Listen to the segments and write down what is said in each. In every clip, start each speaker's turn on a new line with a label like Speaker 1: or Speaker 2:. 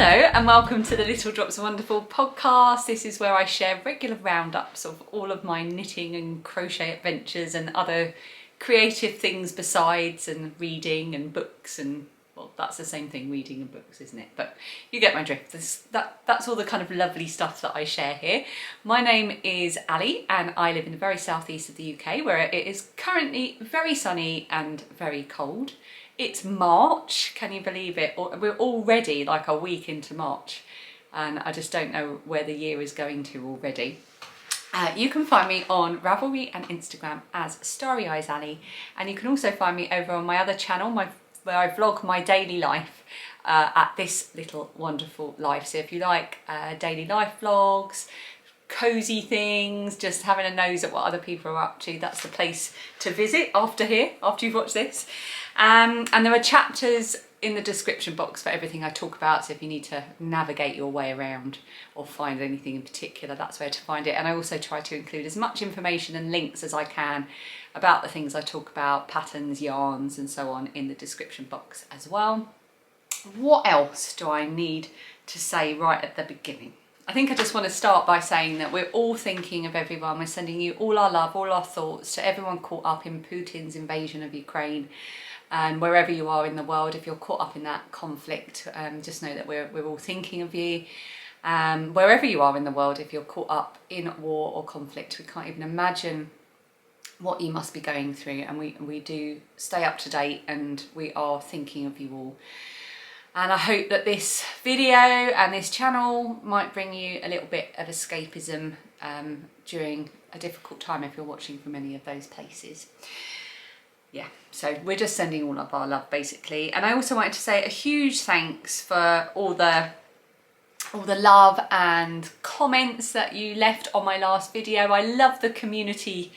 Speaker 1: Hello and welcome to the Little Drops of Wonderful podcast. This is where I share regular roundups of all of my knitting and crochet adventures and other creative things besides, and reading and books and, well, that's the same thing, reading and books, isn't it? But you get my drift. That's all the kind of lovely stuff that I share here. My name is Ali and I live in the very southeast of the UK, where it is currently very sunny and very cold. It's March, can you believe it? We're already like a week into March and I just don't know where the year is going to already. You can find me on Ravelry and Instagram as Starry Eyes Ali, and you can also find me over on my other channel where I vlog my daily life at This Little Wonderful Life. So if you like daily life vlogs, cozy things, just having a nose at what other people are up to, that's the place to visit after you've watched this. And there are chapters in the description box for everything I talk about, so if you need to navigate your way around or find anything in particular, that's where to find it. And I also try to include as much information and links as I can about the things I talk about, patterns, yarns and so on, in the description box as well. What else do I need to say right at the beginning? I think I just want to start by saying that we're all thinking of everyone. We're sending you all our love, all our thoughts to everyone caught up in Putin's invasion of Ukraine. And wherever you are in the world, if you're caught up in that conflict, just know that we're all thinking of you. Wherever you are in the world, if you're caught up in war or conflict, we can't even imagine what you must be going through. And we do stay up to date and we are thinking of you all. And I hope that this video and this channel might bring you a little bit of escapism during a difficult time if you're watching from any of those places. Yeah, so we're just sending all of our love basically. And I also wanted to say a huge thanks for all the love and comments that you left on my last video. I love the community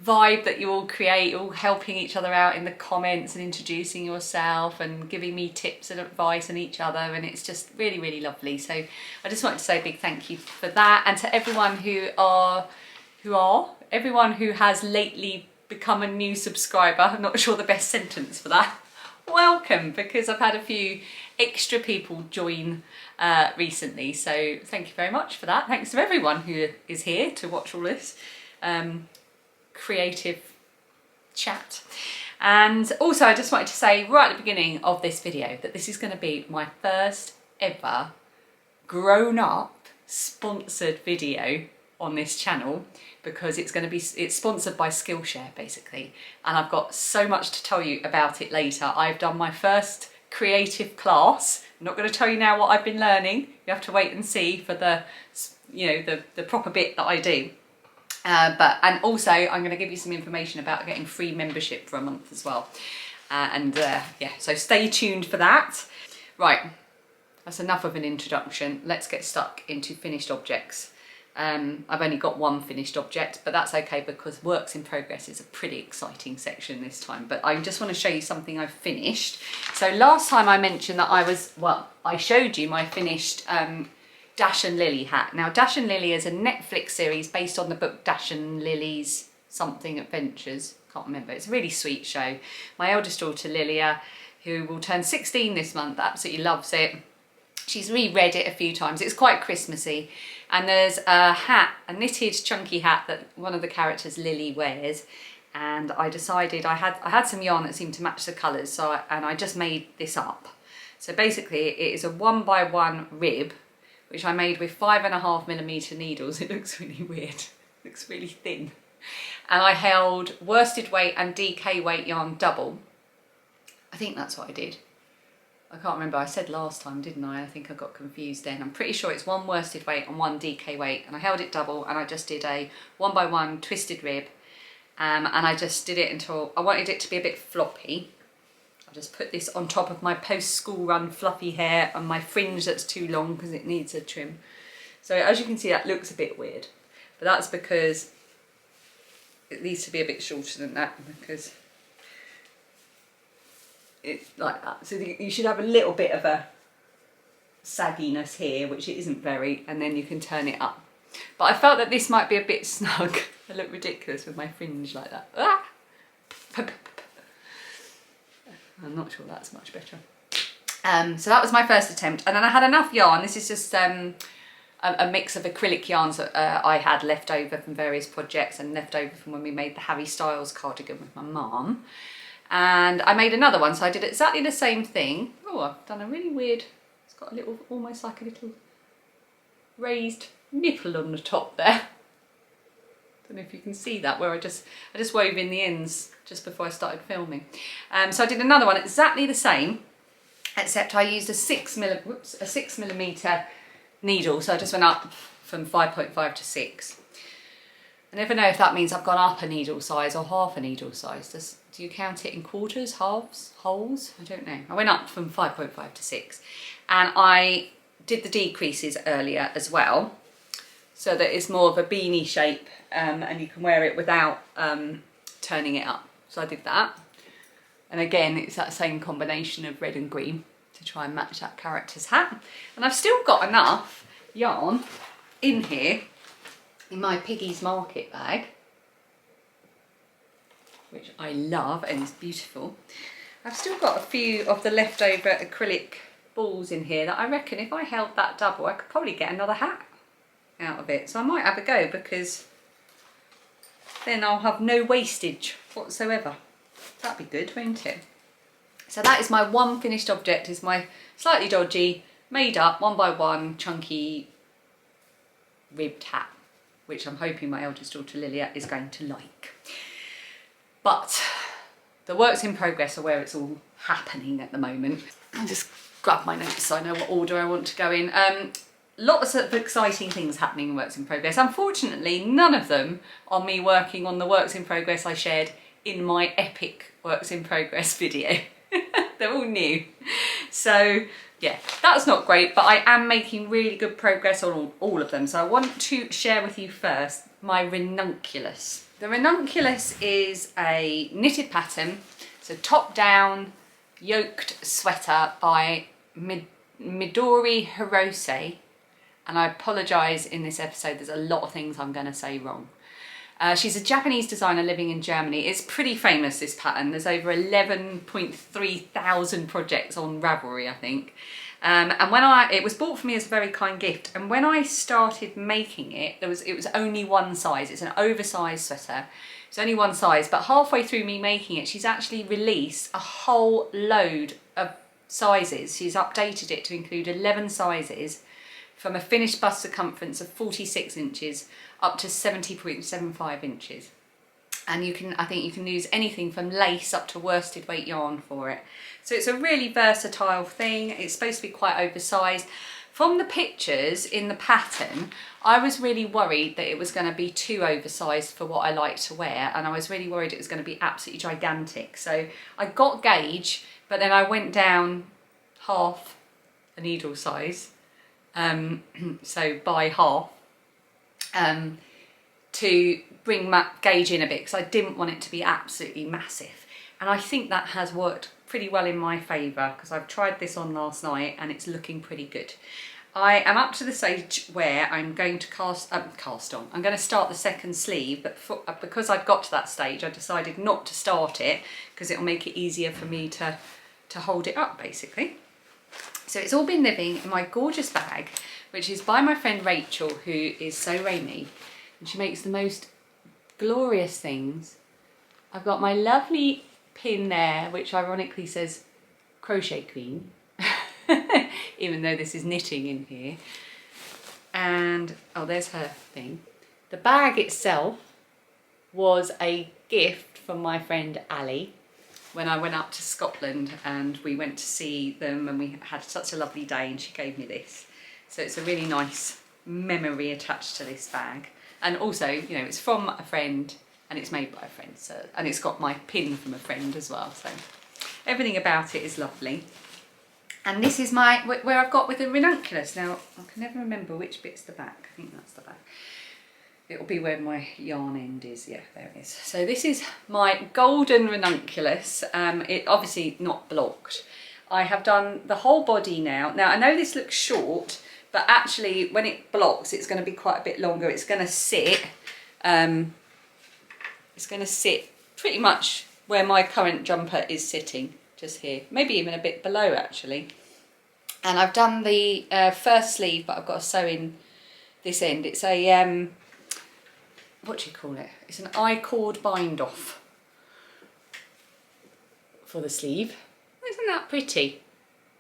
Speaker 1: vibe that you all create, all helping each other out in the comments and introducing yourself and giving me tips and advice on each other, and it's just really, really lovely. So I just wanted to say a big thank you for that, and to everyone everyone who has lately become a new subscriber. I'm not sure the best sentence for that. Welcome, because I've had a few extra people join recently, so thank you very much for that. Thanks to everyone who is here to watch all this creative chat. And also I just wanted to say right at the beginning of this video that this is going to be my first ever grown-up sponsored video on this channel, because it's sponsored by Skillshare basically, and I've got so much to tell you about it later. I've done my first creative class. I'm not going to tell you now what I've been learning. You have to wait and see for the proper bit that I do. And also I'm going to give you some information about getting free membership for a month as well. Yeah, so stay tuned for that. Right, that's enough of an introduction. Let's get stuck into finished objects. I've only got one finished object, but that's okay because works in progress is a pretty exciting section this time. But I just want to show you something I've finished. So last time I mentioned that I showed you my finished Dash and Lily hat. Now Dash and Lily is a Netflix series based on the book Dash and Lily's something adventures. Can't remember. It's a really sweet show. My eldest daughter Lilia, who will turn 16 this month, absolutely loves it. She's reread it a few times. It's quite Christmassy. And there's a hat, a knitted chunky hat that one of the characters, Lily, wears. And I decided I had some yarn that seemed to match the colours, and I just made this up. So basically it is a 1x1 rib, which I made with 5.5mm needles. It looks really weird. It looks really thin. And I held worsted weight and DK weight yarn double. I think that's what I did. I can't remember, I said last time, didn't I? I think I got confused then. I'm pretty sure it's 1 worsted weight and 1 DK weight, and I held it double, and I just did a 1x1 twisted rib, and I just did it until I wanted it to be a bit floppy. I just put this on top of my post-school run fluffy hair and my fringe that's too long because it needs a trim. So as you can see, that looks a bit weird, but that's because it needs to be a bit shorter than that, because it's like that. So you should have a little bit of a sagginess here, which it isn't very, and then you can turn it up. But I felt that this might be a bit snug. I look ridiculous with my fringe like that. I'm not sure that's much better. So that was my first attempt, and then I had enough yarn. This is just a mix of acrylic yarns that I had left over from various projects and left over from when we made the Harry Styles cardigan with my mum. And I made another one, so I did exactly the same thing. Oh, I've done a really weird, it's got a little, almost like a little raised nipple on the top there. Don't know if you can see that, where I just wove in the ends just before I started filming. So I did another one exactly the same, except I used a 6mm needle, so I just went up from 5.5 to 6. I never know if that means I've gone up a needle size or half a needle size. Do you count it in quarters, halves, wholes? I don't know. I went up from 5.5 to 6, and I did the decreases earlier as well, so that it's more of a beanie shape, and you can wear it without turning it up. So I did that. And again, it's that same combination of red and green to try and match that character's hat. And I've still got enough yarn in here in my Piggy's Market bag, which I love and is beautiful. I've still got a few of the leftover acrylic balls in here that I reckon if I held that double, I could probably get another hat out of it. So I might have a go, because then I'll have no wastage whatsoever. That'd be good, won't it? So that is my one finished object, is my slightly dodgy, made up, 1x1, chunky, ribbed hat, which I'm hoping my eldest daughter Lilia is going to like. But the works in progress are where it's all happening at the moment. I'll just grab my notes so I know what order I want to go in. Lots of exciting things happening in works in progress. Unfortunately, none of them are me working on the works in progress I shared in my epic works in progress video. They're all new. So yeah, that's not great, but I am making really good progress on all of them. So I want to share with you first my ranunculus. The ranunculus is a knitted pattern. It's a top-down yoked sweater by Midori Hirose. And I apologise in this episode, there's a lot of things I'm going to say wrong. She's a Japanese designer living in Germany. It's pretty famous, this pattern. There's over 11.3 thousand projects on Ravelry, I think. And it was bought for me as a very kind gift. And when I started making it, it was only one size. It's an oversized sweater. It's only one size, but halfway through me making it, she's actually released a whole load of sizes. She's updated it to include 11 sizes, from a finished bust circumference of 46 inches up to 70.75 inches. And I think you can use anything from lace up to worsted weight yarn for it. So it's a really versatile thing. It's supposed to be quite oversized. From the pictures in the pattern, I was really worried that it was going to be too oversized for what I like to wear, and I was really worried it was going to be absolutely gigantic. So I got gauge, but then I went down half a needle size, so by half, to bring my gauge in a bit, because I didn't want it to be absolutely massive. And I think that has worked pretty well in my favour, because I've tried this on last night and it's looking pretty good. I am up to the stage where I'm going to I'm going to start the second sleeve, but because I've got to that stage, I decided not to start it, because it'll make it easier for me to hold it up, basically. So it's all been living in my gorgeous bag, which is by my friend Rachel, who is so Rainy, and she makes the most glorious things. I've got my lovely pin there, which ironically says Crochet Queen, even though this is knitting in here. And oh, there's her thing. The bag itself was a gift from my friend Ali when I went up to Scotland, and we went to see them and we had such a lovely day, and she gave me this. So it's a really nice memory attached to this bag. And also, you know, it's from a friend and it's made by a friend, so, and it's got my pin from a friend as well, so everything about it is lovely. And this is where I've got with the ranunculus. Now, I can never remember which bit's the back. I think that's the back. It'll be where my yarn end is. Yeah, there it is. So this is my golden ranunculus. It obviously not blocked. I have done the whole body now. Now, I know this looks short, but actually when it blocks, it's going to be quite a bit longer. It's going to sit, pretty much where my current jumper is sitting, just here. Maybe even a bit below, actually. And I've done the first sleeve, but I've got to sew in this end. It's a, what do you call it? It's an I-cord bind off for the sleeve. Isn't that pretty?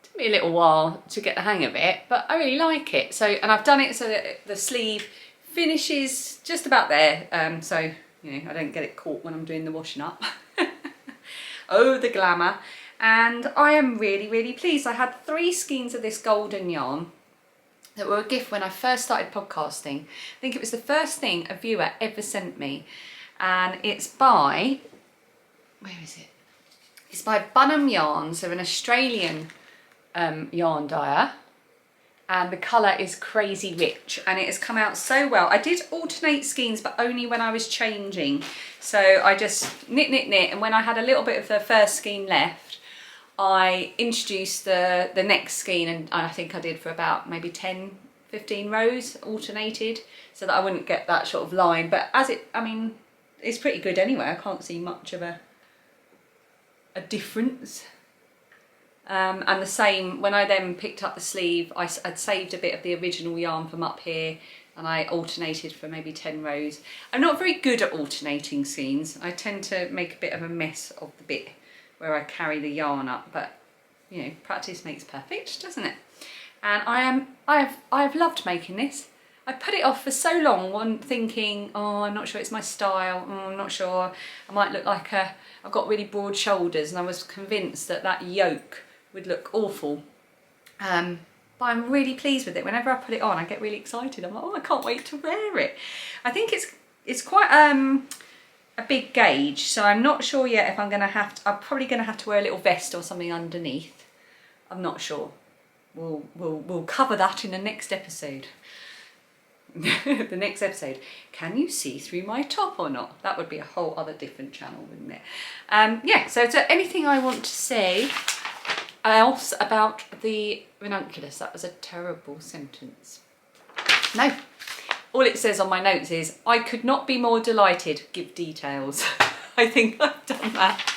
Speaker 1: Took me a little while to get the hang of it, but I really like it. So, and I've done it so that the sleeve finishes just about there, so you know I don't get it caught when I'm doing the washing up. Oh, the glamour. And I am really, really pleased. I had 3 skeins of this golden yarn that were a gift when I first started podcasting. I think it was the first thing a viewer ever sent me, and it's by, where is it? It's by Bunham Yarns. They're an Australian yarn dyer, and the colour is Crazy Rich, and it has come out so well. I did alternate skeins, but only when I was changing. So I just knit, and when I had a little bit of the first skein left, I introduced the next skein, and I think I did for about maybe 10-15 rows alternated, so that I wouldn't get that sort of line. But as it, I mean, it's pretty good anyway. I can't see much of a difference. And the same, when I then picked up the sleeve, I'd saved a bit of the original yarn from up here, and I alternated for maybe 10 rows. I'm not very good at alternating skeins. I tend to make a bit of a mess of the bit where I carry the yarn up, but you know, practice makes perfect, doesn't it? And I've loved making this. I put it off for so long, thinking, oh, I'm not sure it's my style, oh, I'm not sure, I might look like I've got really broad shoulders, and I was convinced that that yoke would look awful. But I'm really pleased with it. Whenever I put it on, I get really excited. I'm like, oh, I can't wait to wear it. I think it's quite a big gauge, so I'm not sure yet if I'm probably gonna have to wear a little vest or something underneath. I'm not sure. We'll cover that in the next episode. The next episode, can you see through my top or not? That would be a whole other different channel, wouldn't it? Yeah, so is there anything I want to say else about the ranunculus? That was a terrible sentence. No, all it says on my notes is, I could not be more delighted, give details. I think I've done that.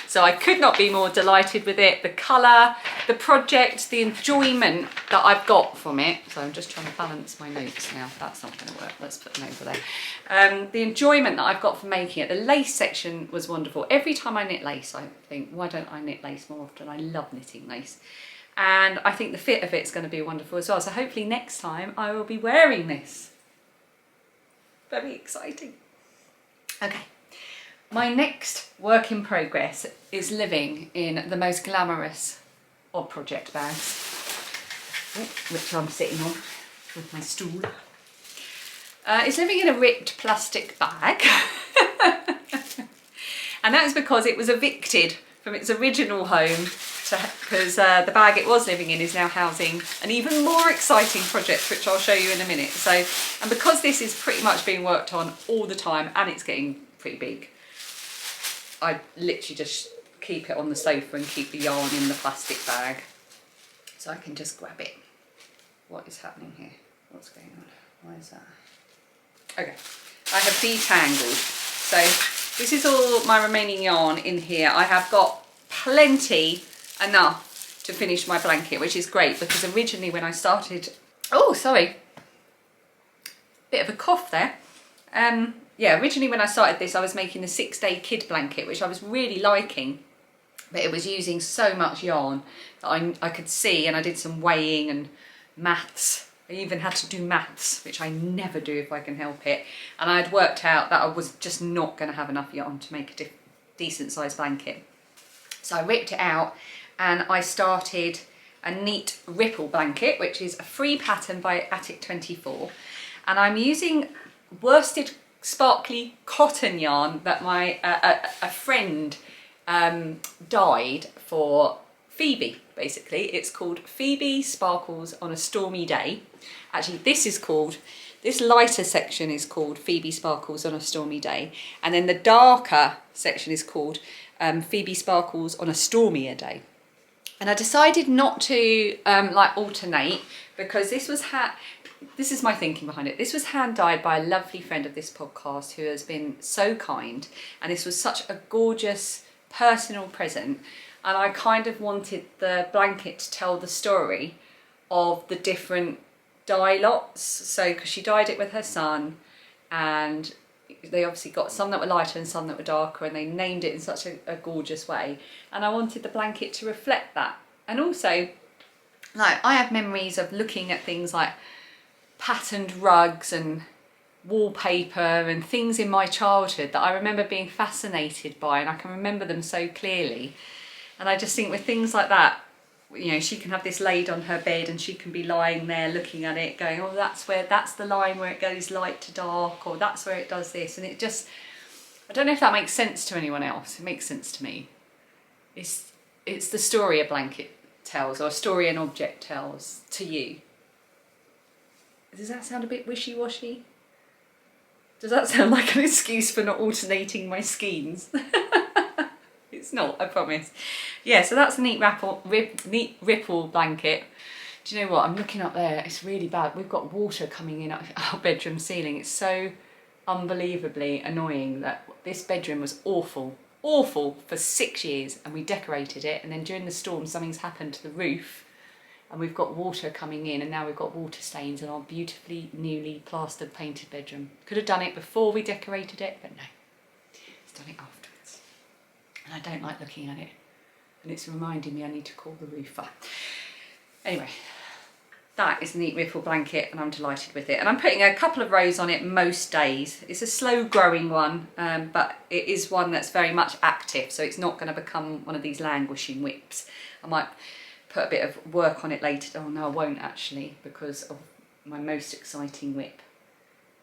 Speaker 1: So I could not be more delighted with it. The colour, the project, the enjoyment that I've got from it. So I'm just trying to balance my notes now. That's not going to work. Let's put them over there. The enjoyment that I've got from making it. The lace section was wonderful. Every time I knit lace, I think, why don't I knit lace more often? I love knitting lace. And I think the fit of it's going to be wonderful as well. So hopefully next time I will be wearing this. Very exciting. Okay. My next work in progress is living in the most glamorous of project bags, which I'm sitting on with my stool. It's living in a ripped plastic bag. And that is because it was evicted from its original home, because the bag it was living in is now housing an even more exciting project, which I'll show you in a minute. So, and because this is pretty much being worked on all the time and it's getting pretty big, I literally just keep it on the sofa and keep the yarn in the plastic bag, so I can just grab it. What is happening here? What's going on? Why is that? Okay, I have detangled. So this is all my remaining yarn in here. I have got plenty enough to finish my blanket, which is great, because originally when I started, oh sorry, bit of a cough there. Yeah, originally when I started this, I was making the 6-day kid blanket, which I was really liking, but it was using so much yarn that I could see, and I did some weighing and maths. I even had to do maths, which I never do if I can help it. And I had worked out that I was just not going to have enough yarn to make a decent sized blanket. So I ripped it out and I started a neat ripple blanket, which is a free pattern by Attic24. And I'm using worsted sparkly cotton yarn that my a friend dyed for Phoebe, basically. It's called Phoebe Sparkles on a Stormy Day. Actually, this lighter section is called Phoebe Sparkles on a Stormy Day, and then the darker section is called Phoebe Sparkles on a Stormier Day. And I decided not to like alternate, because this is my thinking behind it. This was hand dyed by a lovely friend of this podcast who has been so kind, and this was such a gorgeous personal present. and I kind of wanted the blanket to tell the story of the different dye lots. So because she dyed it with her son, and they obviously got some that were lighter and some that were darker, and they named it in such a gorgeous way, and I wanted the blanket to reflect that. And also, like, I have memories of looking at things like patterned rugs and wallpaper and things in my childhood that I remember being fascinated by, and I can remember them so clearly. And I just think with things like that, you know, she can have this laid on her bed and she can be lying there looking at it going, oh, that's the line where it goes light to dark, or that's where it does this. And it just, I don't know if that makes sense to anyone else. It makes sense to me. It's the story a blanket tells, or a story an object tells to you. Does that sound a bit wishy-washy? Does that sound like an excuse for not alternating my skeins? It's not, I promise. Yeah, so that's a neat ripple blanket. Do you know what? I'm looking up there. It's really bad. We've got water coming in our bedroom ceiling. It's so unbelievably annoying that this bedroom was awful for 6 years, and we decorated it, and then during the storm something's happened to the roof, and we've got water coming in, and now we've got water stains in our beautifully newly plastered painted bedroom. Could have done it before we decorated it, but no, it's done it afterwards. And I don't like looking at it, and it's reminding me I need to call the roofer. Anyway, that is a neat ripple blanket, and I'm delighted with it. And I'm putting a couple of rows on it most days. It's a slow growing one, but it is one that's very much active, so it's not going to become one of these languishing whips. I might put a bit of work on it later. Oh no, I won't actually, because of my most exciting whip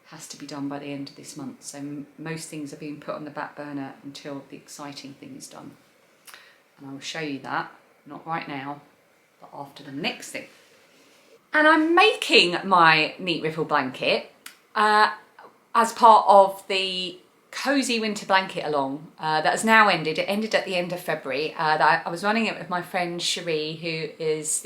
Speaker 1: has to be done by the end of this month. So most things are being put on the back burner until the exciting thing is done. And I will show you that, not right now, but after the next thing. And I'm making my neat ripple blanket as part of the Cozy Winter Blanket Along that has now ended. It ended at the end of February. I was running it with my friend Sherrie, who is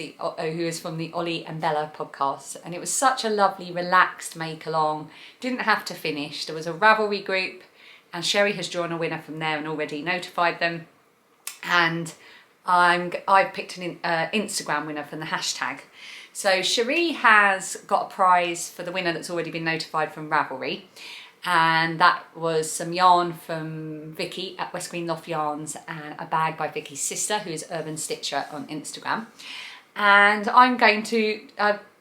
Speaker 1: from the Ollie and Bella podcast, and it was such a lovely, relaxed make along. Didn't have to finish. There was a Ravelry group, and Sherrie has drawn a winner from there and already notified them. And I've picked an Instagram winner from the hashtag. So Sherrie has got a prize for the winner that's already been notified from Ravelry, and that was some yarn from Vicky at West Green Loft Yarns and a bag by Vicky's sister, who is Urban Stitcher on Instagram. And I'm going to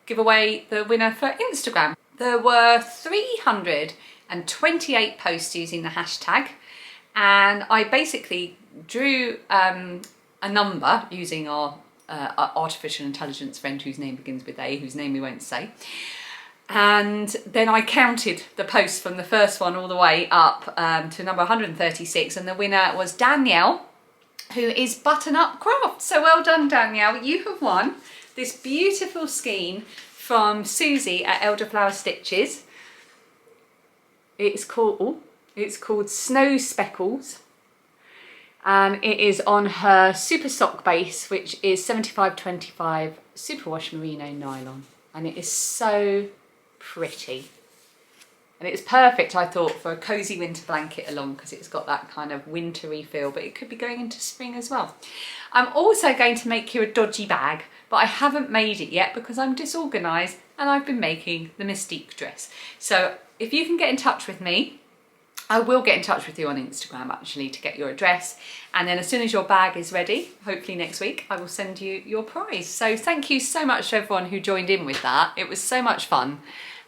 Speaker 1: give away the winner for Instagram. There were 328 posts using the hashtag, and I basically drew a number using our artificial intelligence friend whose name begins with A, whose name we won't say. And then I counted the posts from the first one all the way up to number 136, and the winner was Danielle, who is Button Up Craft. So well done, Danielle. You have won this beautiful skein from Susie at Elderflower Stitches. It's called Snow Speckles. And it is on her Super Sock base, which is 75/25 Superwash Merino nylon. And it is so pretty. And it's perfect, I thought, for a cozy winter blanket along, because it's got that kind of wintry feel, but it could be going into spring as well. I'm also going to make you a dodgy bag, but I haven't made it yet because I'm disorganised, and I've been making the Mystique dress. So if you can get in touch with me, I will get in touch with you on Instagram actually to get your address, and then as soon as your bag is ready, hopefully next week, I will send you your prize. So thank you so much to everyone who joined in with that. It was so much fun,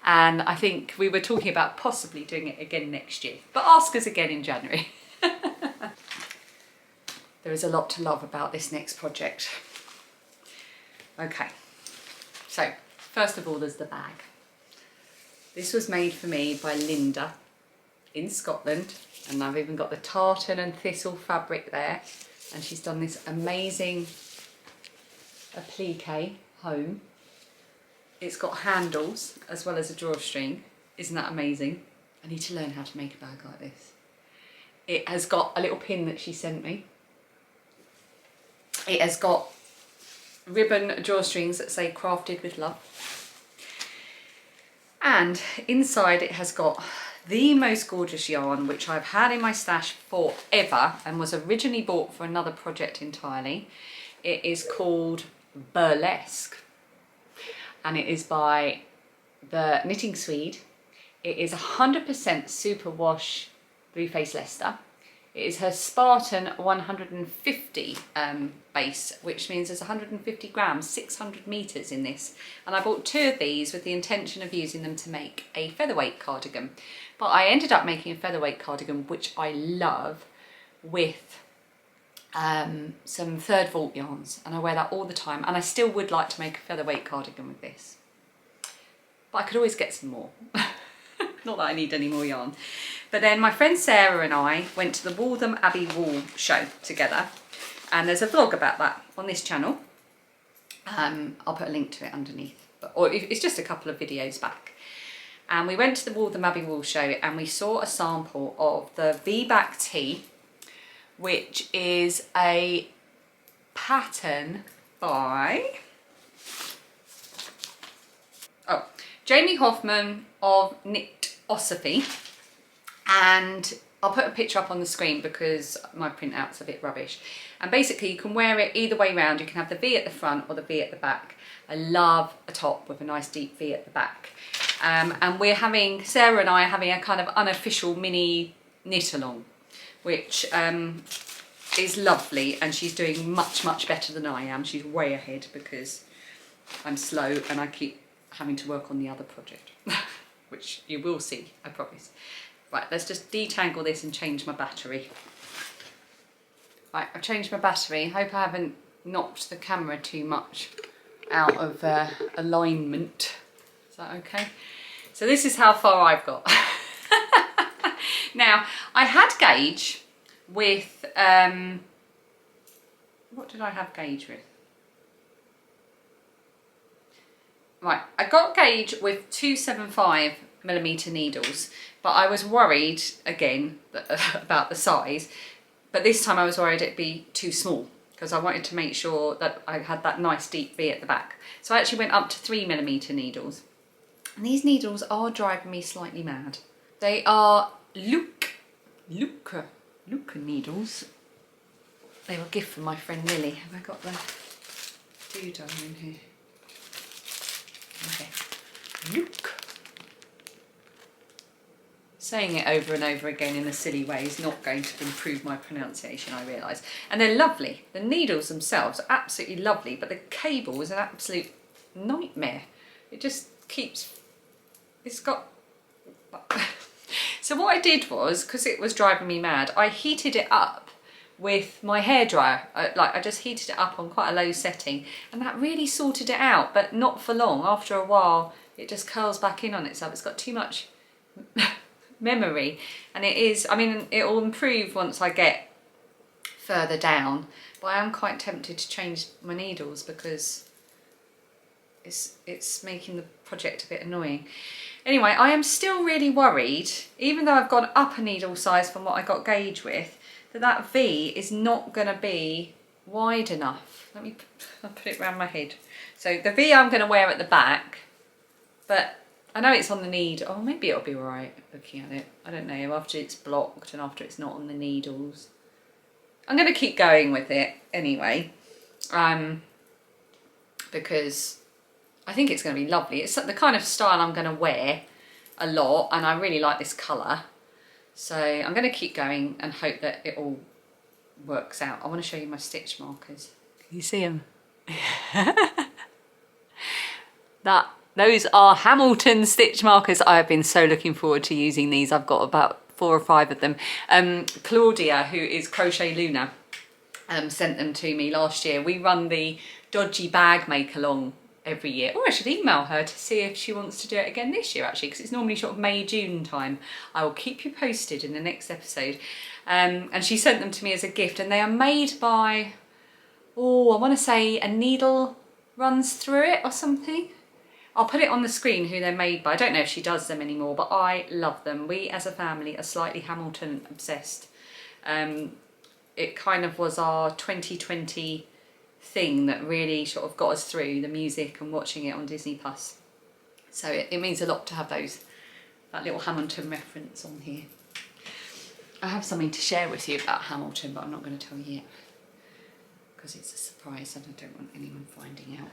Speaker 1: and I think we were talking about possibly doing it again next year, but ask us again in January. There is a lot to love about this next project. Okay, so first of all, there's the bag. This was made for me by Linda in Scotland, and I've even got the tartan and thistle fabric there, and she's done this amazing applique home. It's got handles as well as a drawstring. Isn't that amazing? I need to learn how to make a bag like this. It has got a little pin that she sent me. It has got ribbon drawstrings that say crafted with love, and inside it has got the most gorgeous yarn, which I've had in my stash forever and was originally bought for another project entirely. It is called Burlesque, and it is by the Knitting Swede. It is 100% superwash Blue Face Leicester. It is her Spartan 150 base, which means there's 150 grams, 600 meters in this. And I bought 2 of these with the intention of using them to make a featherweight cardigan. But I ended up making a featherweight cardigan, which I love, with some third vault yarns, and I wear that all the time. And I still would like to make a featherweight cardigan with this, but I could always get some more. Not that I need any more yarn. But then my friend Sarah and I went to the Waltham Abbey Wool show together, and there's a vlog about that on this channel. I'll put a link to it underneath, or it's just a couple of videos back. And we went to the Waltham Abbey Wool show and we saw a sample of the V-back tee, which is a pattern by Jamie Hoffman of Knitosophy, and I'll put a picture up on the screen because my printout's a bit rubbish. And basically you can wear it either way round. You can have the V at the front or the V at the back. I love a top with a nice deep V at the back. And Sarah and I are having a kind of unofficial mini knit along, which is lovely, and she's doing much, much better than I am. She's way ahead because I'm slow and I keep having to work on the other project, which you will see, I promise. Right, let's just detangle this and change my battery. Right, I've changed my battery. Hope I haven't knocked the camera too much out of alignment. Is that okay? So this is how far I've got. Now, I had gauge with, what did I have gauge with? Right, I got gauge with 275mm needles, but I was worried again about the size, but this time I was worried it'd be too small because I wanted to make sure that I had that nice deep V at the back. So I actually went up to 3mm needles, and these needles are driving me slightly mad. They are Luca needles. They were a gift from my friend Lily. Have I got the doodle in here? Okay, Luke. Saying it over and over again in a silly way is not going to improve my pronunciation, I realise. And they're lovely. The needles themselves are absolutely lovely, but the cable is an absolute nightmare. It just keeps... It's got... So what I did was, because it was driving me mad, I heated it up with my hairdryer. I just heated it up on quite a low setting, and that really sorted it out, but not for long. After a while, it just curls back in on itself. It's got too much memory, and it is, I mean, it will improve once I get further down, but I am quite tempted to change my needles because it's making the project a bit annoying. Anyway, I am still really worried, even though I've gone up a needle size from what I got gauge with, that V is not going to be wide enough. I'll put it around my head. So the V I'm going to wear at the back, but I know it's on the needle. Oh, maybe it'll be all right looking at it. I don't know, after it's blocked and after it's not on the needles. I'm going to keep going with it anyway, because I think it's going to be lovely. It's the kind of style I'm going to wear a lot, and I really like this colour. So I'm going to keep going and hope that it all works out. I want to show you my stitch markers. Can you see them? Those are Hamilton stitch markers. I have been so looking forward to using these. I've got about 4 or 5 of them. Claudia, who is Crochet Luna, sent them to me last year. We run the dodgy bag make along every year. Or I should email her to see if she wants to do it again this year, actually, because it's normally sort of May, June time. I will keep you posted in the next episode. And she sent them to me as a gift, and they are made by, oh, I want to say a needle runs through it or something. I'll put it on the screen who they're made by. I don't know if she does them anymore, but I love them. We as a family are slightly Hamilton obsessed. It kind of was our 2020 thing that really sort of got us through the music and watching it on Disney Plus. So it means a lot to have those that little Hamilton reference on here. I have something to share with you about Hamilton, but I'm not going to tell you yet because it's a surprise and I don't want anyone finding out.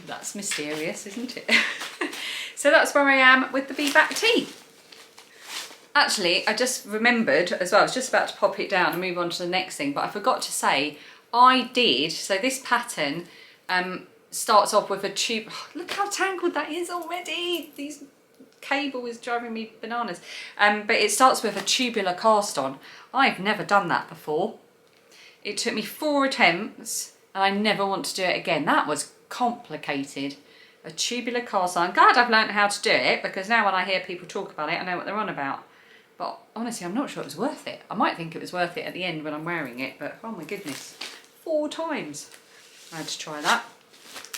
Speaker 1: That's mysterious, isn't it? So that's where I am with the bee back tea. Actually, I just remembered as well, I was just about to pop it down and move on to the next thing, but I forgot to say, so this pattern starts off with a tube. Oh, look how tangled that is already. These cable is driving me bananas. But it starts with a tubular cast on. I've never done that before. It took me 4 attempts and I never want to do it again. That was complicated. A tubular cast on. I'm glad I've learned how to do it, because now when I hear people talk about it, I know what they're on about. But honestly, I'm not sure it was worth it. I might think it was worth it at the end when I'm wearing it, but oh my goodness, 4 times I had to try that.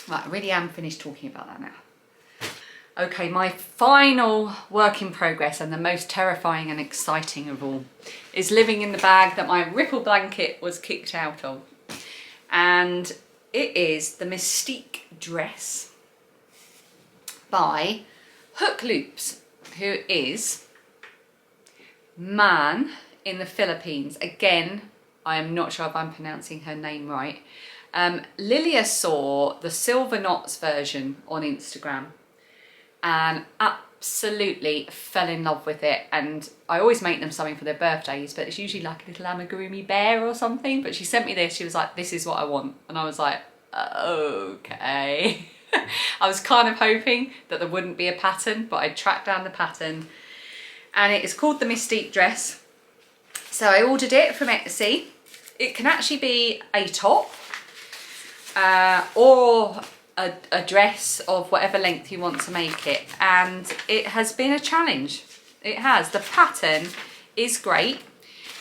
Speaker 1: Right, I really am finished talking about that now. Okay, my final work in progress, and the most terrifying and exciting of all, is living in the bag that my ripple blanket was kicked out of. And it is the Mystique dress by Hook Loops, who is man in the Philippines. Again, I am not sure if I'm pronouncing her name right. Lilia saw the Silver Knots version on Instagram and absolutely fell in love with it. And I always make them something for their birthdays, but it's usually like a little amigurumi bear or something. But she sent me this, she was like, this is what I want. And I was like, okay. I was kind of hoping that there wouldn't be a pattern, but I tracked down the pattern and it is called the Mystique dress. So I ordered it from Etsy. It can actually be a top or a dress of whatever length you want to make it, and it has been a challenge. It has. The pattern is great,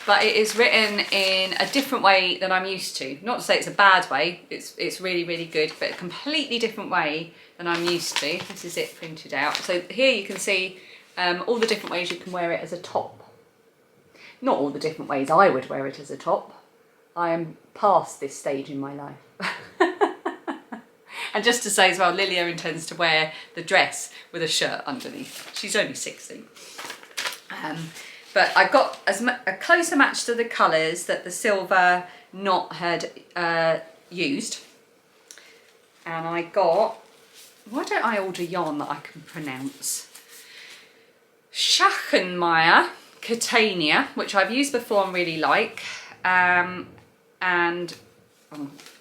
Speaker 1: but it is written in a different way than I'm used to. Not to say it's a bad way, it's really, really good, but a completely different way than I'm used to. This is it printed out. So here you can see all the different ways you can wear it as a top. Not all the different ways I would wear it as a top. I am past this stage in my life. And just to say as well, Lilia intends to wear the dress with a shirt underneath. She's only 16. But I got a closer match to the colours that the Silver Knot had used. And I got, why don't I order yarn that I can pronounce? Schachenmeier Catania, which I've used before and really like.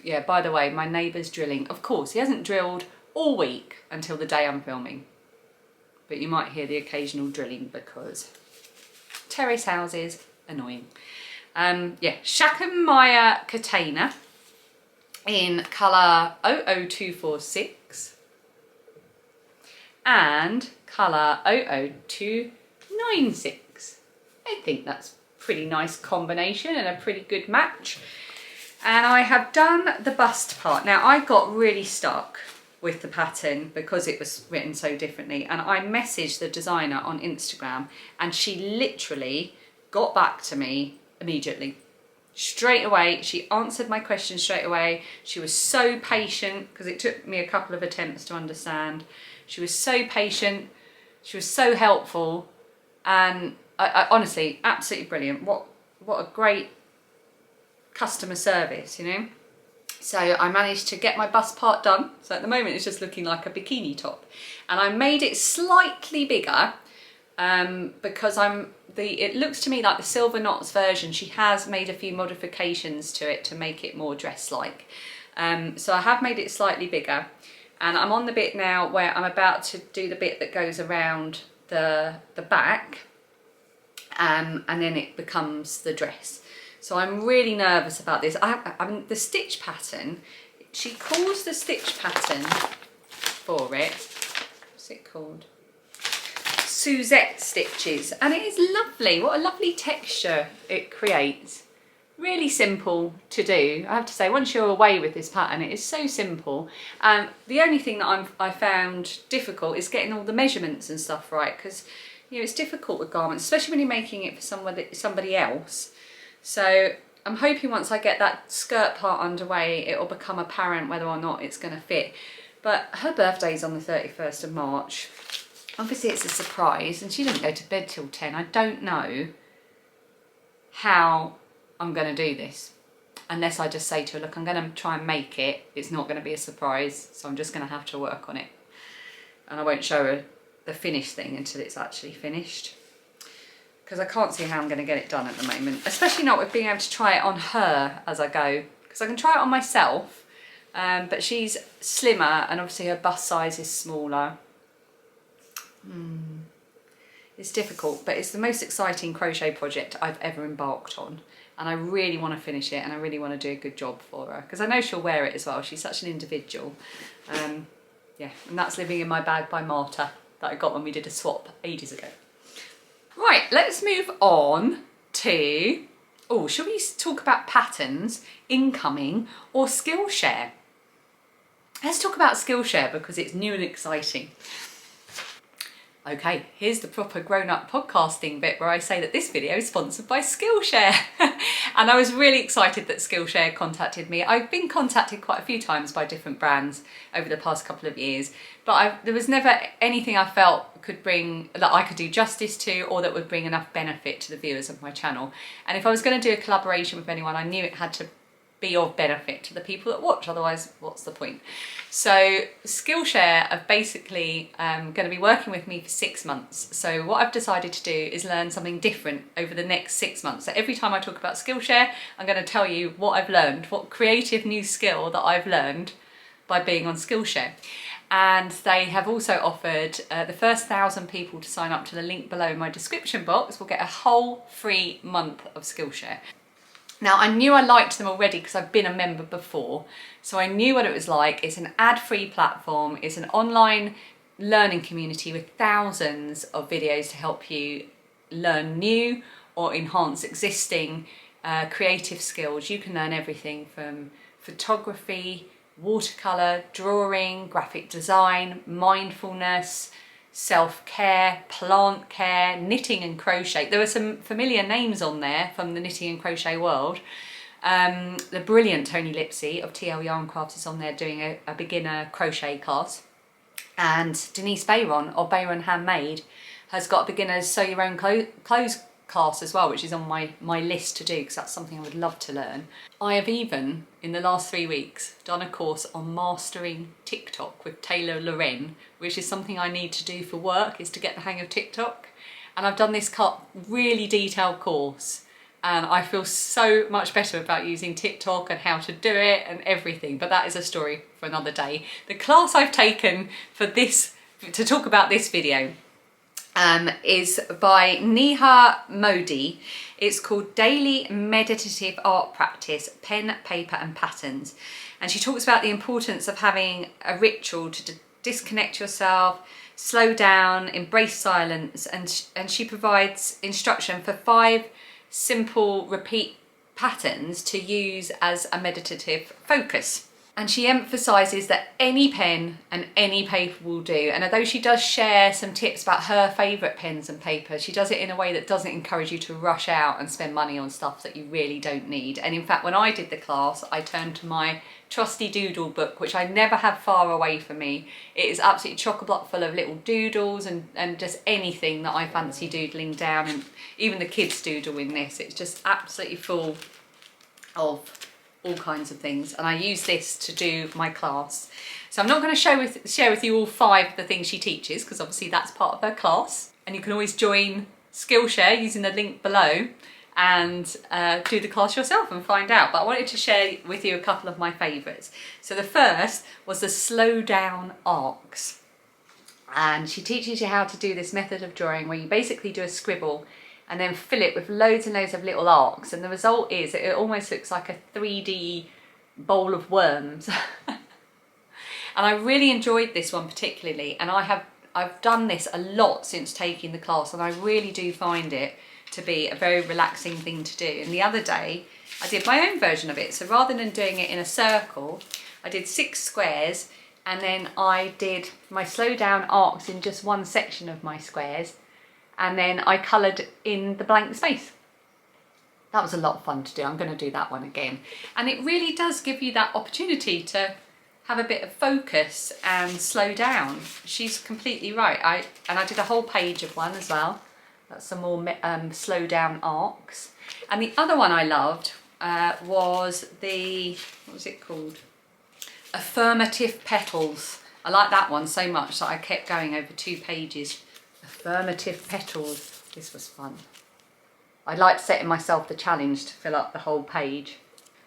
Speaker 1: Yeah, by the way, my neighbour's drilling. Of course, he hasn't drilled all week until the day I'm filming. But you might hear the occasional drilling because terrace houses, annoying. Yeah, Schachenmeier Catania in colour 00246 and colour 00296. I think that's a pretty nice combination and a pretty good match. And I have done the bust part. Now I got really stuck with the pattern because it was written so differently, and I messaged the designer on Instagram and she literally got back to me immediately. Straight away, she answered my question straight away. She was so patient because it took me a couple of attempts to understand. She was so patient, she was so helpful, and I honestly, absolutely brilliant. What a great customer service, you know. So I managed to get my bust part done. So at the moment it's just looking like a bikini top, and I made it slightly bigger because it looks to me like the Silver Knots version, she has made a few modifications to it to make it more dress-like. So I have made it slightly bigger, and I'm on the bit now where I'm about to do the bit that goes around the back, and then it becomes the dress. So I'm really nervous about this. The stitch pattern, she calls the stitch pattern for it, what's it called? Suzette stitches, and it is lovely. What a lovely texture it creates. Really simple to do. I have to say, once you're away with this pattern, it is so simple. The only thing that I found difficult is getting all the measurements and stuff right, because you know it's difficult with garments, especially when you're making it for somebody else. So I'm hoping once I get that skirt part underway, it will become apparent whether or not it's going to fit. But her birthday's on the 31st of March. obviously it's a surprise and she didn't go to bed till 10. I don't know how I'm going to do this unless I just say to her, look, I'm going to try and make it. It's not going to be a surprise, so I'm just going to have to work on it. And I won't show her the finished thing until it's actually finished, because I can't see how I'm going to get it done at the moment, especially not with being able to try it on her as I go, because I can try it on myself, but she's slimmer and obviously her bust size is smaller. It's difficult, but it's the most exciting crochet project I've ever embarked on, and I really want to finish it and I really want to do a good job for her, because I know she'll wear it as well. She's such an individual. Yeah, and that's Living in My Bag by Marta that I got when we did a swap ages ago. Right, let's move on to, oh, shall we talk about patterns, incoming, or Skillshare? Let's talk about Skillshare because it's new and exciting. Okay, here's the proper grown-up podcasting bit where I say that this video is sponsored by Skillshare. And I was really excited that Skillshare contacted me. I've been contacted quite a few times by different brands over the past couple of years, but there was never anything I felt could bring, that I could do justice to, or that would bring enough benefit to the viewers of my channel. And if I was going to do a collaboration with anyone, I knew it had to be of benefit to the people that watch, otherwise what's the point? So Skillshare are basically going to be working with me for 6 months. So what I've decided to do is learn something different over the next 6 months. So every time I talk about Skillshare, I'm going to tell you what I've learned, what creative new skill that I've learned by being on Skillshare. And they have also offered the first 1,000 people to sign up to the link below in my description box will get a whole free month of Skillshare. Now, I knew I liked them already because I've been a member before, so I knew what it was like. It's an ad-free platform. It's an online learning community with thousands of videos to help you learn new or enhance existing creative skills. You can learn everything from photography, watercolour, drawing, graphic design, mindfulness, self-care, plant care, knitting and crochet. There were some familiar names on there from the knitting and crochet world. The brilliant Toni Lipsey of TL Yarn Crafts is on there doing a beginner crochet class. And Denise Bayron of Bayron Handmade has got a beginner's sew your own clothes class as well, which is on my list to do because that's something I would love to learn. I have even, in the last 3 weeks, done a course on mastering TikTok with Taylor Loren, which is something I need to do for work, is to get the hang of TikTok. And I've done this really detailed course and I feel so much better about using TikTok and how to do it and everything, but that is a story for another day. The class I've taken for this, to talk about this video, is by Neha Modi. It's called Daily Meditative Art Practice, Pen, Paper and Patterns. And she talks about the importance of having a ritual to disconnect yourself, slow down, embrace silence, and she provides instruction for 5 simple repeat patterns to use as a meditative focus. And she emphasises that any pen and any paper will do. And although she does share some tips about her favourite pens and paper, she does it in a way that doesn't encourage you to rush out and spend money on stuff that you really don't need. And in fact, when I did the class, I turned to my trusty doodle book, which I never have far away from me. It is absolutely chock-a-block full of little doodles and just anything that I fancy doodling down. And even the kids doodle in this. It's just absolutely full of all kinds of things, and I use this to do my class. So I'm not going to share with you all 5 of the things she teaches, because obviously that's part of her class, and you can always join Skillshare using the link below and do the class yourself and find out. But I wanted to share with you a couple of my favourites. So the first was the slow down arcs, and she teaches you how to do this method of drawing where you basically do a scribble and then fill it with loads and loads of little arcs, and the result is it almost looks like a 3D bowl of worms. And I really enjoyed this one particularly, and I've done this a lot since taking the class, and I really do find it to be a very relaxing thing to do. And the other day I did my own version of it, so rather than doing it in a circle, I did 6 squares, and then I did my slow down arcs in just one section of my squares, and then I coloured in the blank space. That was a lot of fun to do. I'm going to do that one again. And it really does give you that opportunity to have a bit of focus and slow down. She's completely right. I did a whole page of one as well. That's some more slow down arcs. And the other one I loved was the, what was it called? Affirmative Petals. I like that one so much that I kept going over 2 pages. Affirmative Petals. This was fun. I liked setting myself the challenge to fill up the whole page.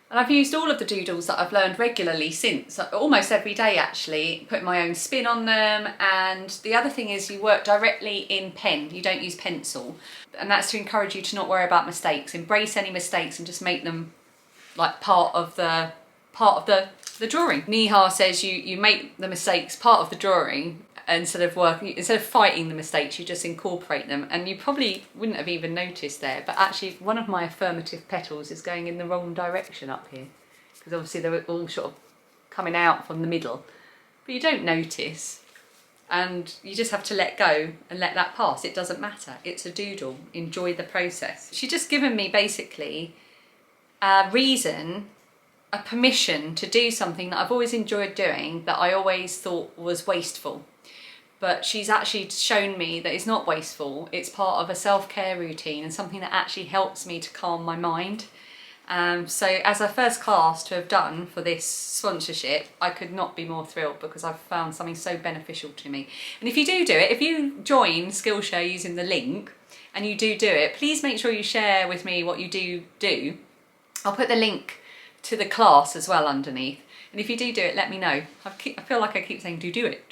Speaker 1: And I've used all of the doodles that I've learned regularly since, almost every day actually, putting my own spin on them. And the other thing is you work directly in pen, you don't use pencil. And that's to encourage you to not worry about mistakes. Embrace any mistakes and just make them like part of the drawing. Nihar says you make the mistakes part of the drawing instead of fighting the mistakes, you just incorporate them. And you probably wouldn't have even noticed there, but actually one of my affirmative petals is going in the wrong direction up here, because obviously they were all sort of coming out from the middle, but you don't notice, and you just have to let go and let that pass. It doesn't matter, it's a doodle, enjoy the process. She's just given me basically a reason, a permission to do something that I've always enjoyed doing, that I always thought was wasteful. But she's actually shown me that it's not wasteful, it's part of a self-care routine and something that actually helps me to calm my mind. So as a first class to have done for this sponsorship, I could not be more thrilled, because I've found something so beneficial to me. And if you do it, if you join Skillshare using the link and you do it, please make sure you share with me what you do. I'll put the link to the class as well underneath. And if you do it, let me know. I feel like I keep saying do it.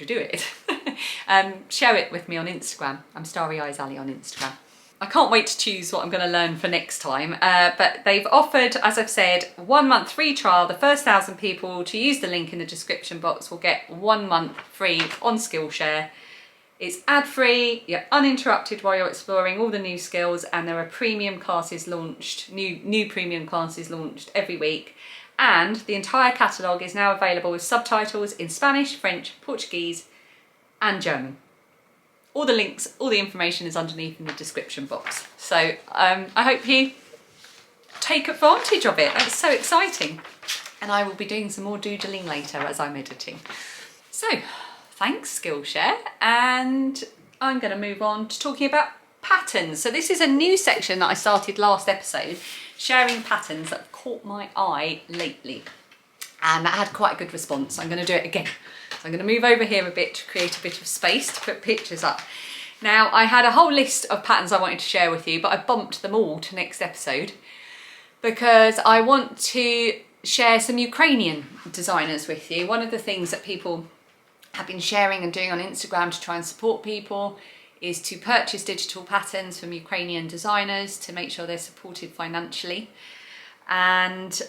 Speaker 1: Share it with me on Instagram. I'm Starry Eyes Ali on Instagram. I can't wait to choose what I'm going to learn for next time. But they've offered, as I've said, 1 month free trial. The first 1,000 people to use the link in the description box will get 1 month free on Skillshare. It's ad-free, you're uninterrupted while you're exploring all the new skills, and there are premium classes launched, new premium classes launched every week. And the entire catalogue is now available with subtitles in Spanish, French, Portuguese and German. All the links, all the information is underneath in the description box. So I hope you take advantage of it. That's so exciting. And I will be doing some more doodling later as I'm editing. So thanks Skillshare, and I'm going to move on to talking about patterns. So this is a new section that I started last episode, sharing patterns that have caught my eye lately, and that had quite a good response. I'm going to do it again. So I'm going to move over here a bit to create a bit of space to put pictures up. Now I had a whole list of patterns I wanted to share with you, but I bumped them all to next episode because I want to share some Ukrainian designers with you. One of the things that people have been sharing and doing on Instagram to try and support people is to purchase digital patterns from Ukrainian designers to make sure they're supported financially. And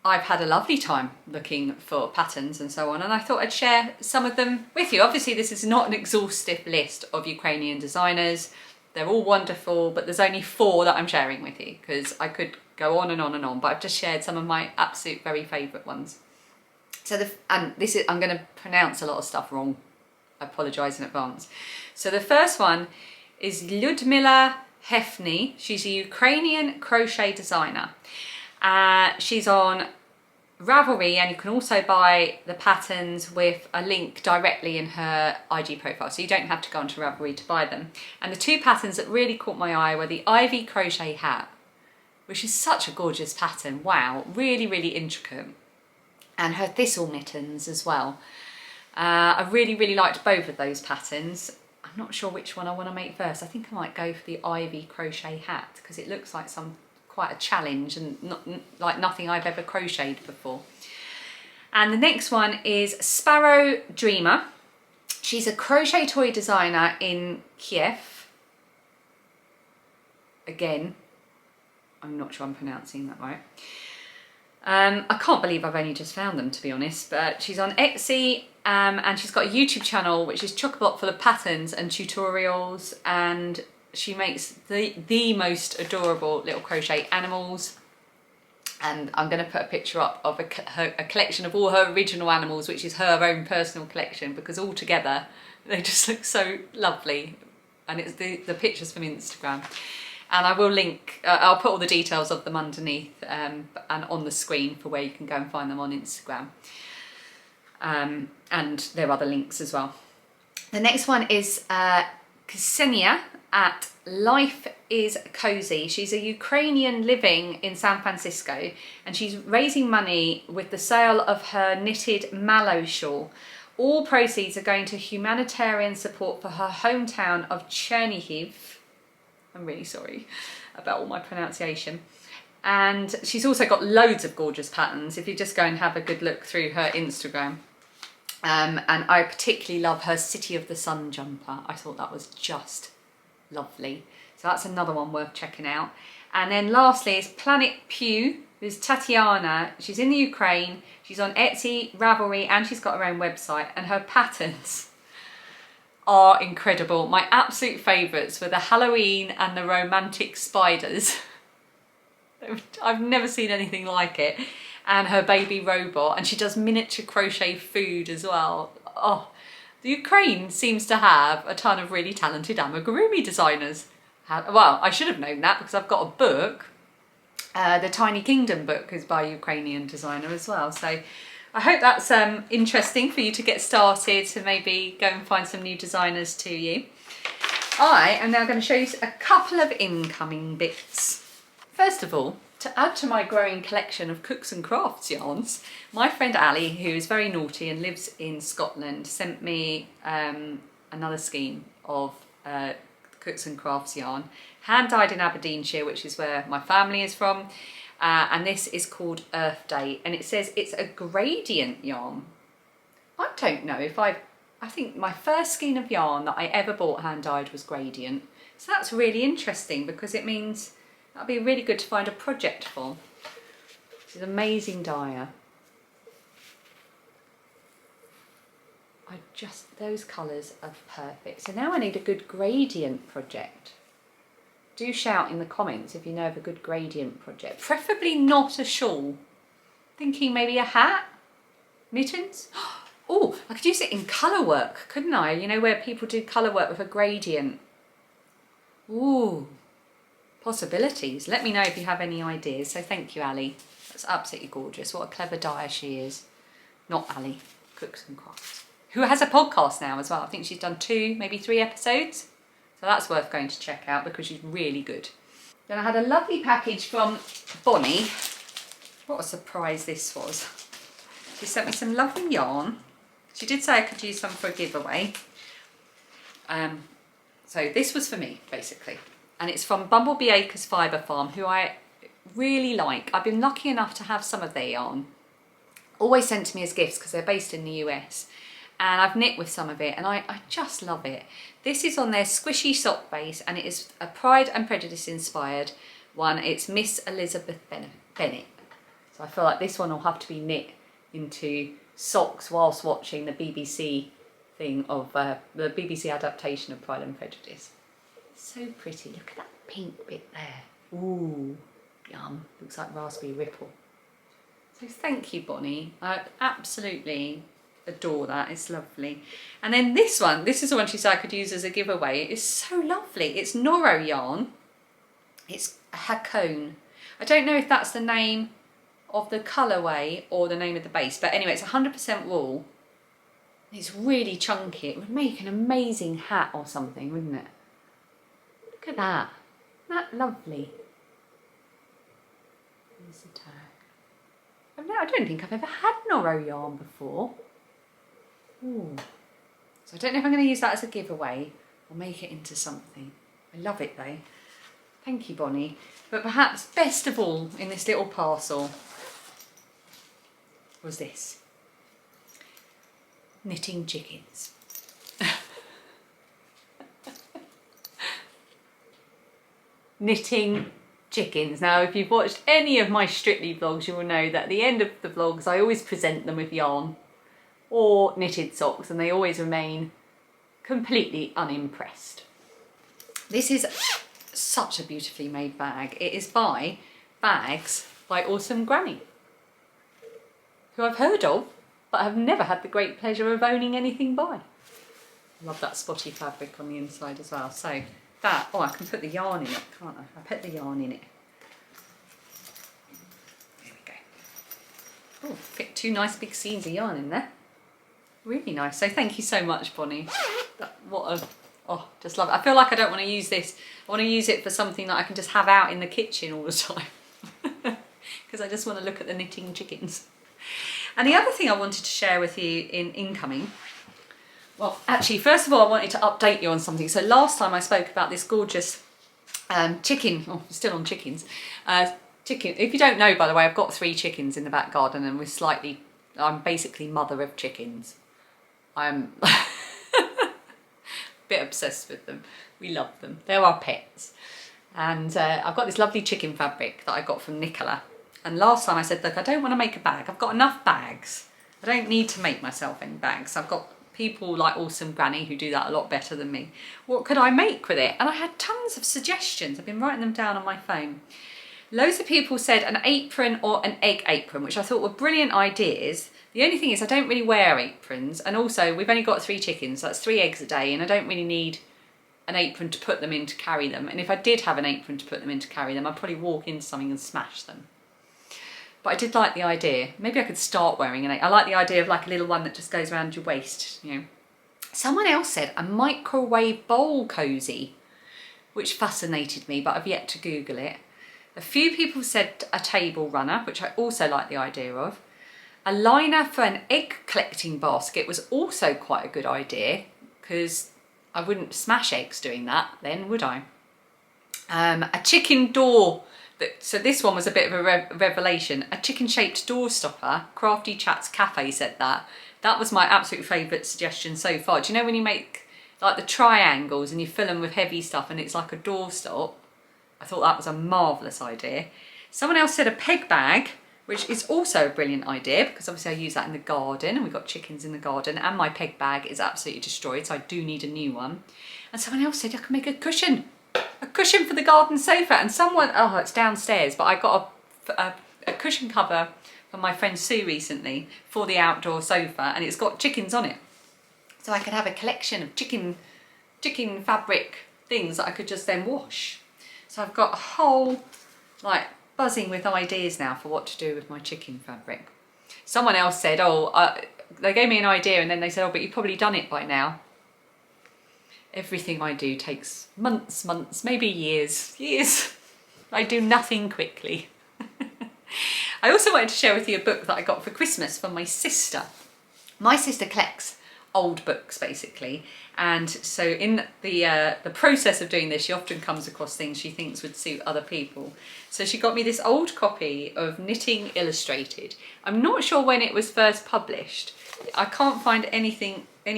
Speaker 1: I've had a lovely time looking for patterns and so on, and I thought I'd share some of them with you. Obviously this is not an exhaustive list of Ukrainian designers. They're all wonderful, but there's only 4 that I'm sharing with you because I could go on and on and on, but I've just shared some of my absolute very favourite ones. So I'm going to pronounce a lot of stuff wrong. I apologise in advance. So the first one is Lyudmila Hefny. She's a Ukrainian crochet designer. She's on Ravelry, and you can also buy the patterns with a link directly in her IG profile, so you don't have to go onto Ravelry to buy them. And the 2 patterns that really caught my eye were the Ivy crochet hat, which is such a gorgeous pattern. Wow, really, really intricate. And her thistle mittens as well. I really, really liked both of those patterns. I'm not sure which one I want to make first. I think I might go for the Ivy crochet hat because it looks like quite a challenge and like nothing I've ever crocheted before. And the next one is Sparrow Dreamer. She's a crochet toy designer in Kiev. Again, I'm not sure I'm pronouncing that right. I can't believe I've only just found them, to be honest, but she's on Etsy, and she's got a YouTube channel which is chock-a-block full of patterns and tutorials, and she makes the most adorable little crochet animals. And I'm going to put a picture up of a collection of all her original animals, which is her own personal collection, because all together they just look so lovely. And it's the pictures from Instagram. And I will link, I'll put all the details of them underneath and on the screen for where you can go and find them on Instagram. and there are other links as well. The next one is Ksenia at Life is Cozy. She's a Ukrainian living in San Francisco, and she's raising money with the sale of her knitted mallow shawl. All proceeds are going to humanitarian support for her hometown of Chernihiv. I'm really sorry about all my pronunciation. And she's also got loads of gorgeous patterns if you just go and have a good look through her Instagram. And I particularly love her City of the Sun jumper. I thought that was just lovely. So that's another one worth checking out. And then lastly is Planet Pew. There's Tatiana. She's in the Ukraine. She's on Etsy, Ravelry, and she's got her own website. And her patterns are incredible. My absolute favourites were the Halloween and the romantic spiders. I've never seen anything like it. And her baby robot, and she does miniature crochet food as well. Oh, the Ukraine seems to have a ton of really talented amigurumi designers. Well, I should have known that because I've got a book. The Tiny Kingdom book is by a Ukrainian designer as well. So I hope that's interesting for you to get started, to maybe go and find some new designers to you. I am now going to show you a couple of incoming bits. First of all, to add to my growing collection of cooks and crafts yarns, my friend Ali, who is very naughty and lives in Scotland, sent me another skein of cooks and crafts yarn, hand dyed in Aberdeenshire, which is where my family is from, and this is called Earth Day, and it says it's a gradient yarn. I don't know if I think my first skein of yarn that I ever bought hand dyed was gradient, so that's really interesting because it means that'd be really good to find a project for. This is amazing dyer. Those colours are perfect. So now I need a good gradient project. Do shout in the comments if you know of a good gradient project. Preferably not a shawl. Thinking maybe a hat? Mittens? Oh, I could use it in colour work, couldn't I? You know, where people do colour work with a gradient. Ooh. Possibilities. Let me know if you have any ideas. So thank you, Ali. That's absolutely gorgeous. What a clever dyer she is. Not Ali, Cooks and Crafts, who has a podcast now as well. I think she's done 2, maybe 3 episodes. So that's worth going to check out because she's really good. Then I had a lovely package from Bonnie. What a surprise this was. She sent me some lovely yarn. She did say I could use some for a giveaway. So this was for me, basically. And it's from Bumblebee Acres Fibre Farm, who I really like. I've been lucky enough to have some of their yarn. Always sent to me as gifts because they're based in the US. And I've knit with some of it and I just love it. This is on their squishy sock base and it is a Pride and Prejudice inspired one. It's Miss Elizabeth Bennet. So I feel like this one will have to be knit into socks whilst watching the BBC thing of the BBC adaptation of Pride and Prejudice. So pretty. Look at that pink bit there. Ooh, yum. Looks like raspberry ripple. So thank you, Bonnie. I absolutely adore that. It's lovely. And then this one, this is the one she said I could use as a giveaway. It's so lovely. It's Noro yarn. It's a Hakone. I don't know if that's the name of the colourway or the name of the base, but anyway, it's 100% wool. It's really chunky. It would make an amazing hat or something, wouldn't it? Look at that. Isn't that lovely? Here's the tag. I don't think I've ever had Noro yarn before. Ooh. So I don't know if I'm going to use that as a giveaway or make it into something. I love it though. Thank you, Bonnie. But perhaps best of all in this little parcel was this. Knitting chickens. Knitting chickens. Now, if you've watched any of my Strictly vlogs, you will know that at the end of the vlogs, I always present them with yarn or knitted socks, and they always remain completely unimpressed. This is such a beautifully made bag. It is by Bags by Awesome Granny, who I've heard of, but have never had the great pleasure of owning anything by. Love that spotty fabric on the inside as well. So that, oh, I can put the yarn in it, can't I? I put the yarn in it. There we go. Oh, fit 2 nice big scenes of yarn in there. Really nice. So thank you so much, Bonnie. Oh, just love it. I feel like I don't want to use this. I want to use it for something that I can just have out in the kitchen all the time. Because I just want to look at the knitting chickens. And the other thing I wanted to share with you in incoming, well, actually, first of all, I wanted to update you on something. So last time I spoke about this gorgeous chicken, still on chickens. Chicken. If you don't know, by the way, I've got 3 chickens in the back garden, and I'm basically mother of chickens. I'm a bit obsessed with them. We love them. They're our pets. And I've got this lovely chicken fabric that I got from Nicola. And last time I said, look, I don't want to make a bag. I've got enough bags. I don't need to make myself any bags. I've got people like Awesome Granny who do that a lot better than me. What could I make with it? And I had tons of suggestions. I've been writing them down on my phone. Loads of people said an apron or an egg apron, which I thought were brilliant ideas. The only thing is I don't really wear aprons. And also we've only got 3 chickens, so that's 3 eggs a day. And I don't really need an apron to put them in to carry them. And if I did have an apron to put them in to carry them, I'd probably walk into something and smash them. But I did like the idea. Maybe I could start wearing an apron. I like the idea of like a little one that just goes around your waist, you know. Someone else said a microwave bowl cozy, which fascinated me, but I've yet to Google it. A few people said a table runner, which I also like the idea of. A liner for an egg collecting basket was also quite a good idea, because I wouldn't smash eggs doing that then, would I? A chicken door. So this one was a bit of a revelation. A chicken-shaped door stopper. Crafty Chats Cafe said that. That was my absolute favourite suggestion so far. Do you know when you make like the triangles and you fill them with heavy stuff and it's like a door stop? I thought that was a marvellous idea. Someone else said a peg bag, which is also a brilliant idea because obviously I use that in the garden and we've got chickens in the garden and my peg bag is absolutely destroyed, so I do need a new one. And someone else said I can make a cushion for the garden sofa, and someone, oh, it's downstairs, but I got a cushion cover from my friend Sue recently for the outdoor sofa, and it's got chickens on it. So I could have a collection of chicken fabric things that I could just then wash. So I've got a whole, like, buzzing with ideas now for what to do with my chicken fabric. Someone else said, they gave me an idea and then they said, oh, but you've probably done it by now. Everything I do takes months, maybe years. I do nothing quickly. I also wanted to share with you a book that I got for Christmas from my sister. My sister collects old books basically, and so in the process of doing this she often comes across things she thinks would suit other people. So she got me this old copy of Knitting Illustrated. I'm not sure when it was first published. I can't find any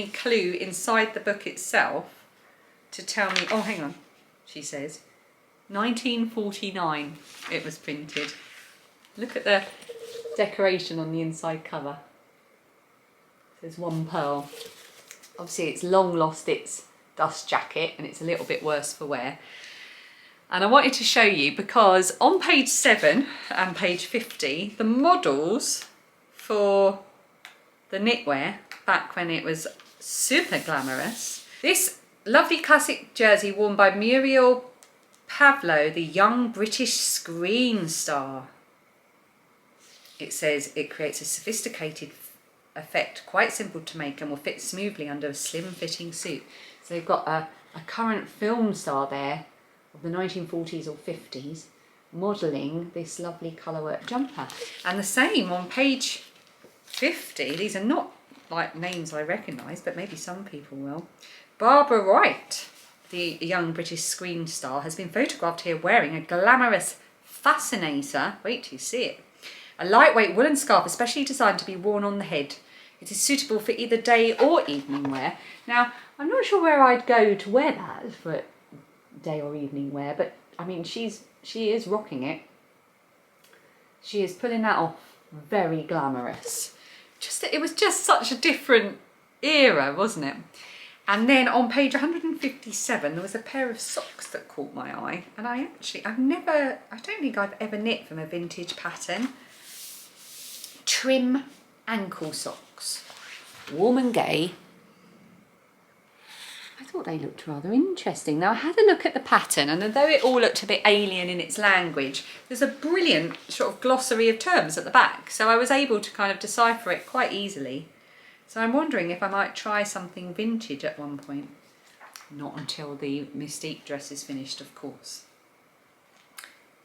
Speaker 1: clue inside the book itself to tell me, oh hang on, she says 1949 it was printed. Look at the decoration on the inside cover. There's one pearl. Obviously it's long lost its dust jacket and it's a little bit worse for wear. And I wanted to show you because on page 7 and page 50, the models for the knitwear, back when it was super glamorous, this lovely classic jersey worn by Muriel Pavlo, the young British screen star. It says it creates a sophisticated effect, quite simple to make and will fit smoothly under a slim fitting suit. So they've got a current film star there of the 1940s or 50s modelling this lovely colourwork jumper. And the same on page 50, these are not like names I recognise, but maybe some people will. Barbara Wright, the young British screen star, has been photographed here wearing a glamorous fascinator. Wait till you see it. A lightweight woolen scarf especially designed to be worn on the head. It is suitable for either day or evening wear. Now, I'm not sure where I'd go to wear that for day or evening wear, but I mean, she is rocking it. She is pulling that off very glamorous. It was just such a different era, wasn't it? And then on page 157, there was a pair of socks that caught my eye. And I don't think I've ever knit from a vintage pattern. Trim ankle socks. Warm and gay. I thought they looked rather interesting. Now I had a look at the pattern, and although it all looked a bit alien in its language, there's a brilliant sort of glossary of terms at the back. So I was able to kind of decipher it quite easily. So I'm wondering if I might try something vintage at one point. Not until the Mystique dress is finished, of course.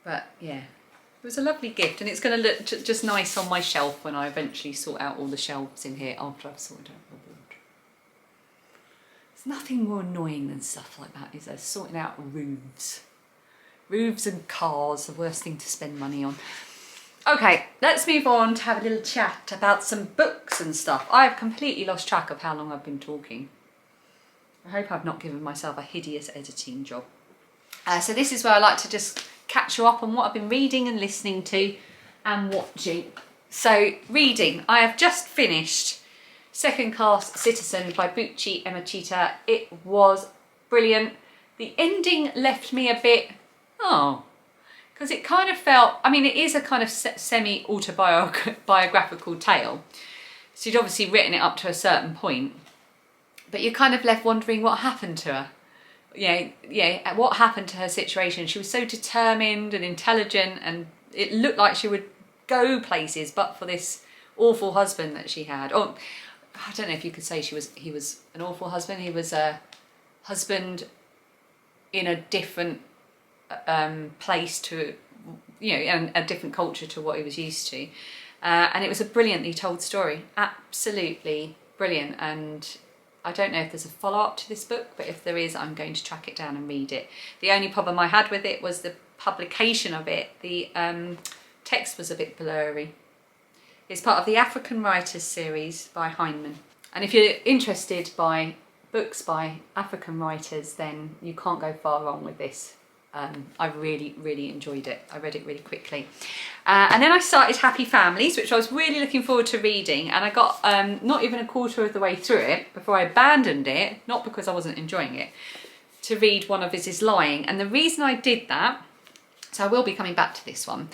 Speaker 1: But yeah, it was a lovely gift, and it's going to look just nice on my shelf when I eventually sort out all the shelves in here after I've sorted out the wardrobe. There's nothing more annoying than stuff like that, is there? Sorting out roofs. Roofs and cars, the worst thing to spend money on. Okay, let's move on to have a little chat about some books and stuff. I've completely lost track of how long I've been talking. I hope I've not given myself a hideous editing job. So this is where I like to just catch you up on what I've been reading and listening to and watching. So reading, I have just finished Second Class Citizen by Bucci Emechita. It was brilliant. The ending left me a bit, because it kind of felt, I mean, it is a kind of semi-autobiographical tale. So you'd obviously written it up to a certain point, but you're kind of left wondering what happened to her. Yeah, what happened to her situation. She was so determined and intelligent, and it looked like she would go places, but for this awful husband that she had. Or I don't know if you could say he was an awful husband. He was a husband in a different place to, and a different culture to what he was used to. And it was a brilliantly told story, absolutely brilliant. And I don't know if there's a follow-up to this book, but if there is, I'm going to track it down and read it. The only problem I had with it was the publication of it. The text was a bit blurry. It's part of the African Writers series by Heinemann. And if you're interested by books by African writers, then you can't go far wrong with this. I really, really enjoyed it. I read it really quickly. And then I started Happy Families, which I was really looking forward to reading. And I got not even a quarter of the way through it before I abandoned it, not because I wasn't enjoying it, to read One of Us Is Lying. And the reason I did that, so I will be coming back to this one,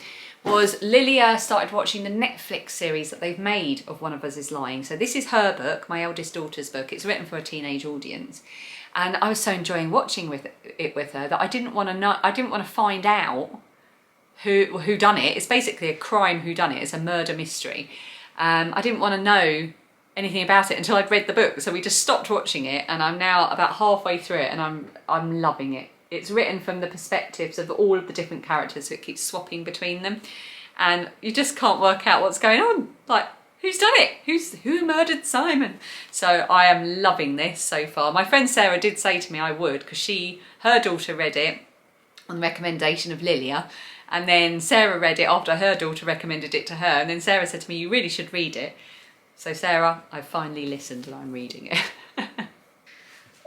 Speaker 1: was Lilia started watching the Netflix series that they've made of One of Us Is Lying. So this is her book, my eldest daughter's book. It's written for a teenage audience. And I was so enjoying watching it with her that I didn't want to know. I didn't want to find out who done it. It's basically a crime whodunit. It's a murder mystery. I didn't want to know anything about it until I'd read the book. So we just stopped watching it, and I'm now about halfway through it, and I'm loving it. It's written from the perspectives of all of the different characters, so it keeps swapping between them, and you just can't work out what's going on. Like, who's done it? Who murdered Simon? So I am loving this so far. My friend Sarah did say to me I would, because her daughter read it on the recommendation of Lilia, and then Sarah read it after her daughter recommended it to her, and then Sarah said to me, you really should read it. So Sarah, I've finally listened and I'm reading it.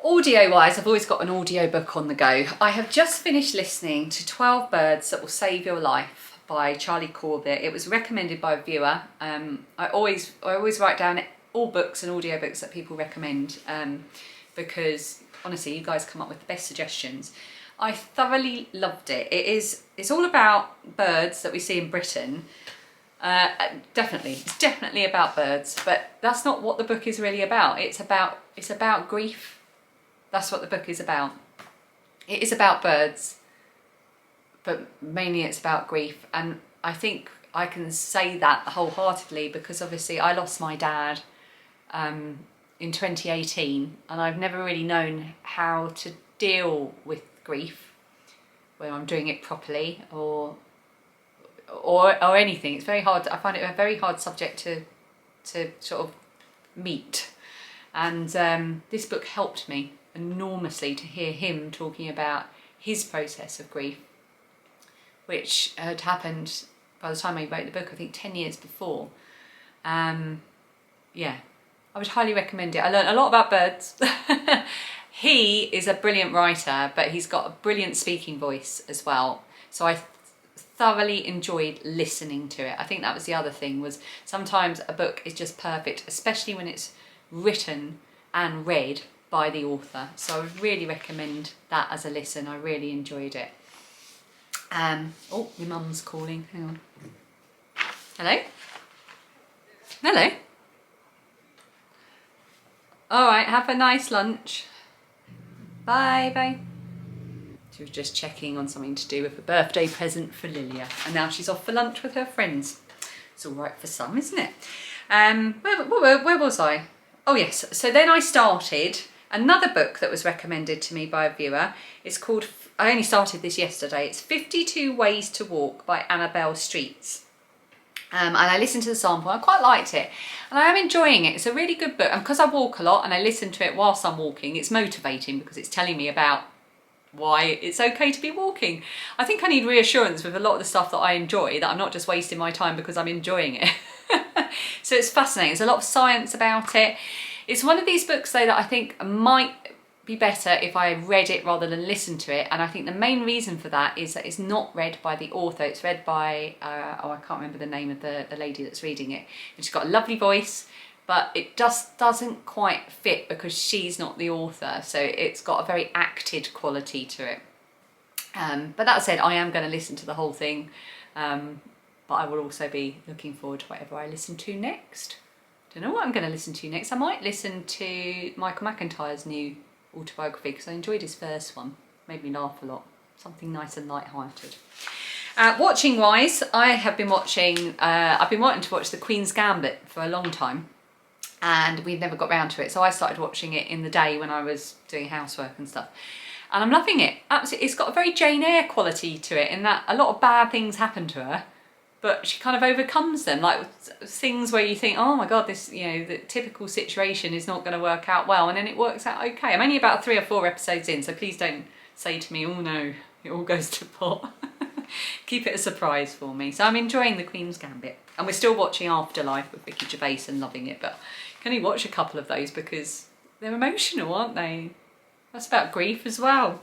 Speaker 1: Audio-wise, I've always got an audiobook on the go. I have just finished listening to 12 Birds That Will Save Your Life by Charlie Corbett. It was recommended by a viewer. I always write down all books and audiobooks that people recommend, because honestly, you guys come up with the best suggestions. I thoroughly loved it. It's all about birds that we see in Britain. It's definitely about birds, but that's not what the book is really about. It's about grief. That's what the book is about. It is about birds, but mainly it's about grief. And I think I can say that wholeheartedly because obviously I lost my dad in 2018, and I've never really known how to deal with grief when I'm doing it properly or anything. It's very hard. I find it a very hard subject to sort of meet. And this book helped me enormously to hear him talking about his process of grief, which had happened by the time I wrote the book, I think 10 years before. Yeah, I would highly recommend it. I learned a lot about birds. He is a brilliant writer, but he's got a brilliant speaking voice as well. So I thoroughly enjoyed listening to it. I think that was the other thing, was sometimes a book is just perfect, especially when it's written and read by the author. So I would really recommend that as a listen. I really enjoyed it. Oh, my mum's calling. Hang on. Hello? Hello? All right, have a nice lunch. Bye, bye. She was just checking on something to do with a birthday present for Lilia, and now she's off for lunch with her friends. It's all right for some, isn't it? Where was I? Oh yes, so then I started another book that was recommended to me by a viewer. It's called, I only started this yesterday, it's 52 Ways to Walk by Annabelle Streets. And I listened to the sample, I quite liked it. And I am enjoying it, it's a really good book. And because I walk a lot and I listen to it whilst I'm walking, it's motivating because it's telling me about why it's okay to be walking. I think I need reassurance with a lot of the stuff that I enjoy, that I'm not just wasting my time because I'm enjoying it. So it's fascinating. There's a lot of science about it. It's one of these books though that I think might be better if I read it rather than listen to it, and I think the main reason for that is that it's not read by the author, it's read by, I can't remember the name of the lady that's reading it, and she's got a lovely voice, but it just doesn't quite fit because she's not the author, so it's got a very acted quality to it. But that said, I am going to listen to the whole thing, but I will also be looking forward to whatever I listen to next. Don't know what I'm going to listen to next. I might listen to Michael McIntyre's new autobiography because I enjoyed his first one. Made me laugh a lot. Something nice and light-hearted. Watching wise, I have been watching, I've been wanting to watch The Queen's Gambit for a long time, and we've never got round to it. So I started watching it in the day when I was doing housework and stuff. And I'm loving it. Absolutely, it's got a very Jane Eyre quality to it in that a lot of bad things happen to her, but she kind of overcomes them, like things where you think, oh my God, this, you know, the typical situation is not going to work out well, and then it works out okay. I'm only about 3 or 4 episodes in, so please don't say to me, oh no, it all goes to pot. Keep it a surprise for me. So I'm enjoying The Queen's Gambit. And we're still watching Afterlife with Vicky Gervais and loving it, but I can only watch a couple of those because they're emotional, aren't they? That's about grief as well.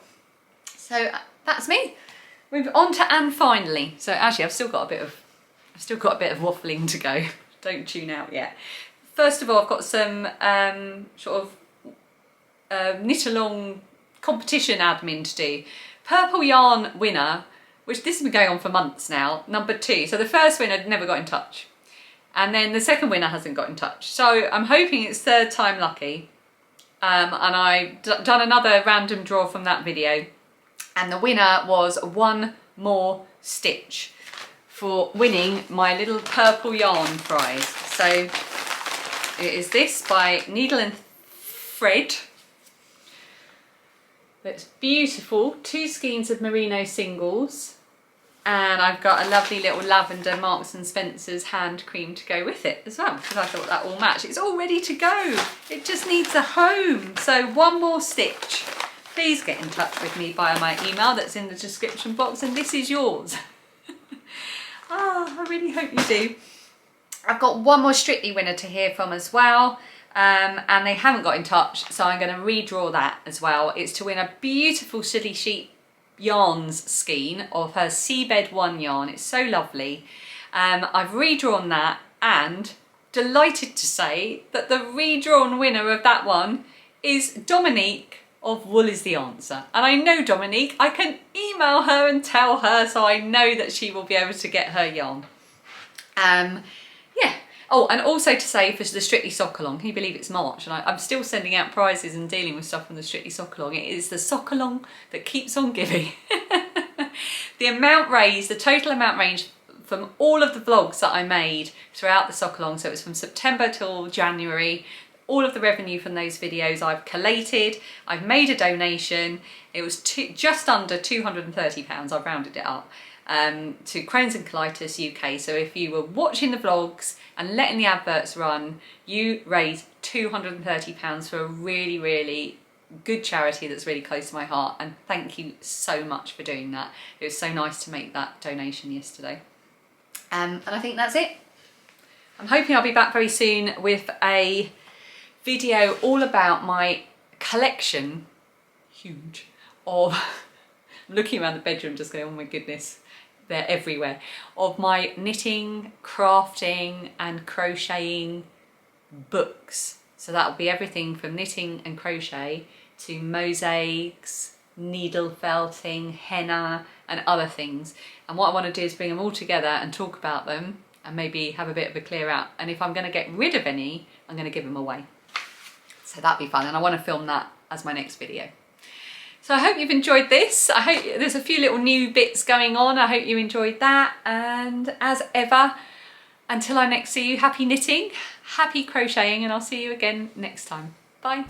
Speaker 1: So that's me. Move on to And Finally. So actually I've still got a bit of waffling to go. Don't tune out yet. First of all, I've got some sort of knit along competition admin to do. Purple yarn winner, which this has been going on for months now, number 2. So the first winner never got in touch. And then the second winner hasn't got in touch. So I'm hoping it's 3rd time lucky. And I've done another random draw from that video. And the winner was One More Stitch for winning my little purple yarn prize. So it is this by Needle and Thread. It's beautiful, 2 skeins of merino singles, and I've got a lovely little lavender Marks and Spencer's hand cream to go with it as well, because I thought that all matched. It's all ready to go. It just needs a home. So One More Stitch. Please get in touch with me via my email that's in the description box, and this is yours. I really hope you do. I've got one more Strictly winner to hear from as well, and they haven't got in touch, so I'm going to redraw that as well. It's to win a beautiful Silly Sheep Yarns skein of her Seabed 1 yarn. It's so lovely. I've redrawn that, and delighted to say that the redrawn winner of that one is Dominique of Wool Is The Answer. And I know Dominique, I can email her and tell her, so I know that she will be able to get her yarn. Yeah. Oh, and also to say for the Strictly Sock Along, can you believe it's March? And I'm still sending out prizes and dealing with stuff from the Strictly Sock Along. It is the Sock Along that keeps on giving. The amount raised, the total amount raised from all of the vlogs that I made throughout the Sock Along, so it was from September till January, all of the revenue from those videos I've collated, I've made a donation. It was just under £230, I've rounded it up, to Crohn's and Colitis UK. So if you were watching the vlogs and letting the adverts run, you raised £230 for a really, really good charity that's really close to my heart, and thank you so much for doing that. It was so nice to make that donation yesterday. And I think that's it. I'm hoping I'll be back very soon with a video all about my collection, huge, of I'm looking around the bedroom just going, oh my goodness, they're everywhere, of my knitting, crafting and crocheting books. So that'll be everything from knitting and crochet to mosaics, needle felting, henna and other things. And what I want to do is bring them all together and talk about them and maybe have a bit of a clear out. And if I'm going to get rid of any, I'm going to give them away. So that'd be fun, and I want to film that as my next video. So I hope you've enjoyed this. I hope there's a few little new bits going on. I hope you enjoyed that, and as ever, Until I next see you, happy knitting, happy crocheting, and I'll see you again next time. Bye.